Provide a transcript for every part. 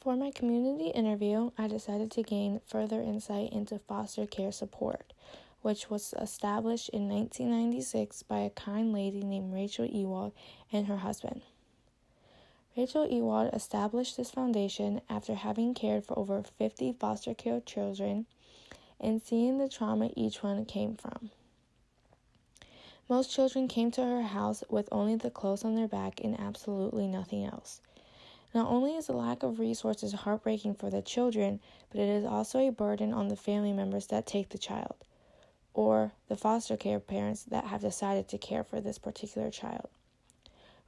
For my community interview, I decided to gain further insight into foster care support, which was established in 1996 by a kind lady named Rachel Ewald and her husband. Rachel Ewald established this foundation after having cared for over 50 foster care children and seeing the trauma each one came from. Most children came to her house with only the clothes on their back and absolutely nothing else. Not only is the lack of resources heartbreaking for the children, but it is also a burden on the family members that take the child, or the foster care parents that have decided to care for this particular child.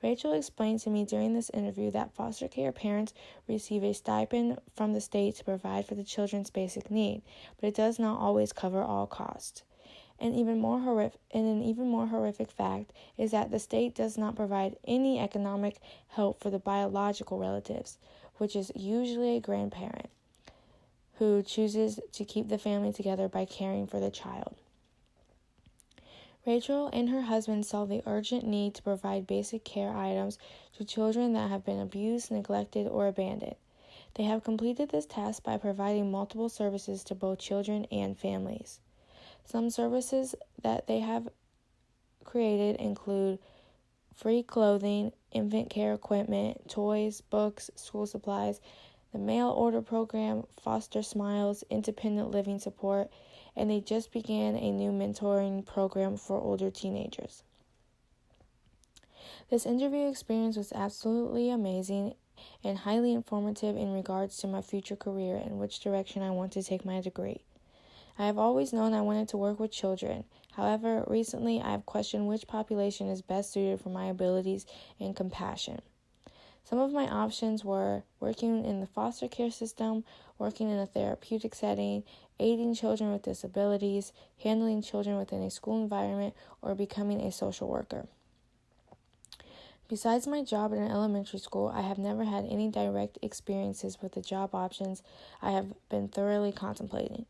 Rachel explained to me during this interview that foster care parents receive a stipend from the state to provide for the children's basic need, but it does not always cover all costs. And an even more horrific fact is that the state does not provide any economic help for the biological relatives, which is usually a grandparent, who chooses to keep the family together by caring for the child. Rachel and her husband saw the urgent need to provide basic care items to children that have been abused, neglected, or abandoned. They have completed this task by providing multiple services to both children and families. Some services that they have created include free clothing, infant care equipment, toys, books, school supplies, the mail order program, Foster Smiles, independent living support, and they just began a new mentoring program for older teenagers. This interview experience was absolutely amazing and highly informative in regards to my future career and which direction I want to take my degree. I have always known I wanted to work with children. However, recently I have questioned which population is best suited for my abilities and compassion. Some of my options were working in the foster care system, working in a therapeutic setting, aiding children with disabilities, handling children within a school environment, or becoming a social worker. Besides my job in an elementary school, I have never had any direct experiences with the job options I have been thoroughly contemplating.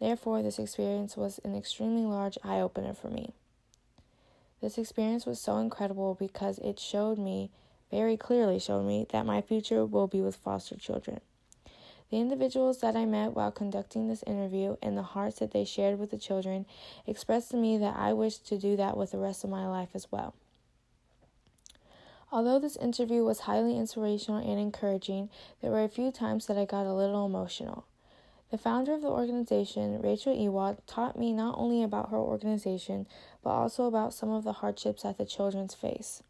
Therefore, this experience was an extremely large eye-opener for me. This experience was so incredible because it very clearly showed me that my future will be with foster children. The individuals that I met while conducting this interview and the hearts that they shared with the children expressed to me that I wish to do that with the rest of my life as well. Although this interview was highly inspirational and encouraging, there were a few times that I got a little emotional. The founder of the organization, Rachel Ewald, taught me not only about her organization, but also about some of the hardships that the children face.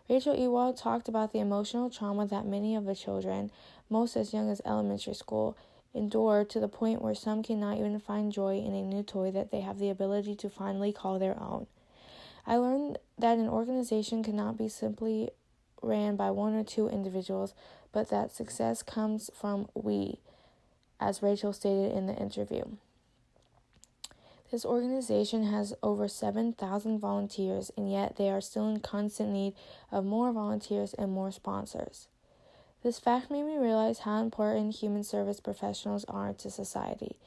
Rachel Ewald talked about the emotional trauma that many of the children, most as young as elementary school, endure to the point where some cannot even find joy in a new toy that they have the ability to finally call their own. I learned that an organization cannot be simply ran by one or two individuals, but that success comes from we, as Rachel stated in the interview. This organization has over 7,000 volunteers, and yet they are still in constant need of more volunteers and more sponsors. This fact made me realize how important human service professionals are to society,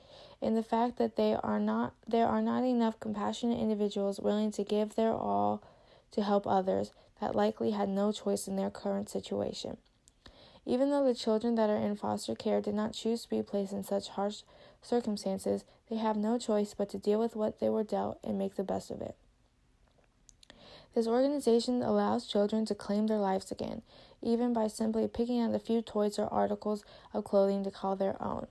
and the fact that there are not enough compassionate individuals willing to give their all to help others that likely had no choice in their current situation. Even though the children that are in foster care did not choose to be placed in such harsh circumstances, they have no choice but to deal with what they were dealt and make the best of it. This organization allows children to claim their lives again, even by simply picking out a few toys or articles of clothing to call their own.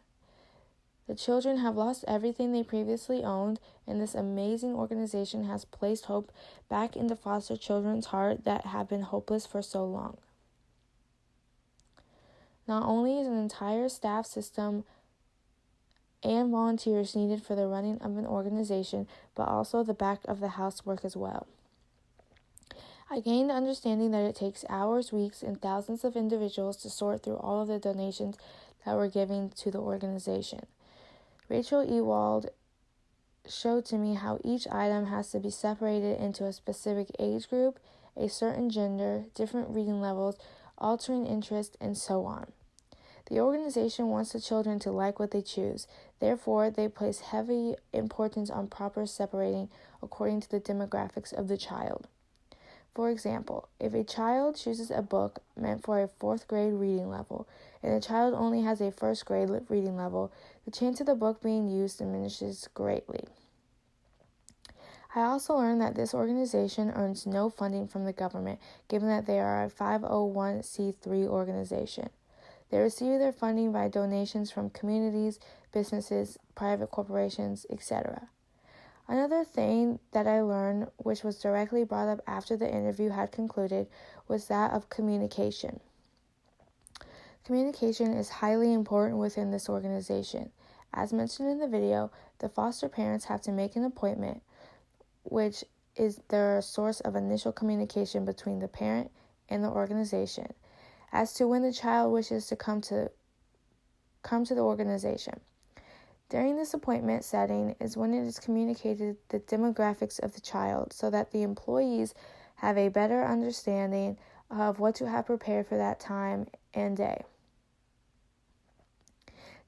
The children have lost everything they previously owned, and this amazing organization has placed hope back into foster children's heart that have been hopeless for so long. Not only is an entire staff system and volunteers needed for the running of an organization, but also the back of the house work as well. I gained the understanding that it takes hours, weeks, and thousands of individuals to sort through all of the donations that were given to the organization. Rachel Ewald showed to me how each item has to be separated into a specific age group, a certain gender, different reading levels, altering interest, and so on. The organization wants the children to like what they choose. Therefore, they place heavy importance on proper separating according to the demographics of the child. For example, if a child chooses a book meant for a 4th grade reading level, and the child only has a 1st grade reading level, the chance of the book being used diminishes greatly. I also learned that this organization earns no funding from the government, given that they are a 501c3 organization. They receive their funding by donations from communities, businesses, private corporations, etc. Another thing that I learned, which was directly brought up after the interview had concluded, was that of communication. Communication is highly important within this organization. As mentioned in the video, the foster parents have to make an appointment, which is their source of initial communication between the parent and the organization, as to when the child wishes to come to the organization. During this appointment setting is when it is communicated the demographics of the child so that the employees have a better understanding of what to have prepared for that time and day.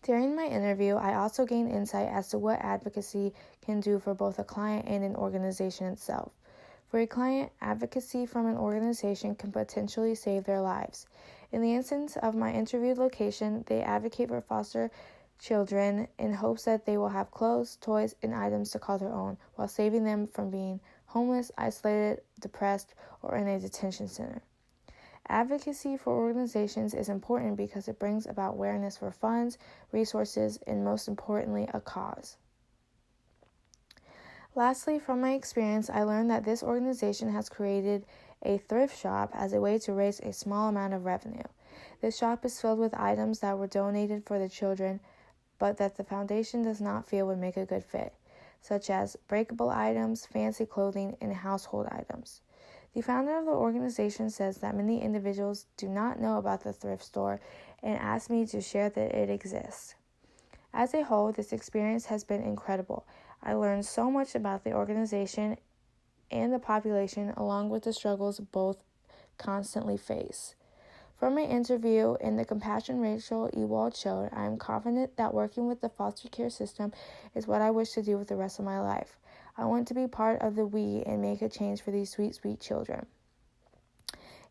During my interview, I also gained insight as to what advocacy can do for both a client and an organization itself. For a client, advocacy from an organization can potentially save their lives. In the instance of my interviewed location, they advocate for foster children in hopes that they will have clothes, toys, and items to call their own, while saving them from being homeless, isolated, depressed, or in a detention center. Advocacy for organizations is important because it brings about awareness for funds, resources, and most importantly, a cause. Lastly, from my experience, I learned that this organization has created a thrift shop as a way to raise a small amount of revenue. This shop is filled with items that were donated for the children, but that the foundation does not feel would make a good fit, such as breakable items, fancy clothing, and household items. The founder of the organization says that many individuals do not know about the thrift store and asked me to share that it exists. As a whole, this experience has been incredible. I learned so much about the organization and the population, along with the struggles both constantly face. From my interview and the compassion Rachel Ewald showed, I am confident that working with the foster care system is what I wish to do with the rest of my life. I want to be part of the we and make a change for these sweet, sweet children.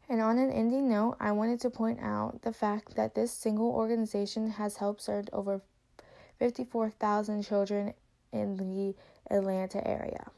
And on an ending note, I wanted to point out the fact that this single organization has helped serve over 54,000 children in the Atlanta area.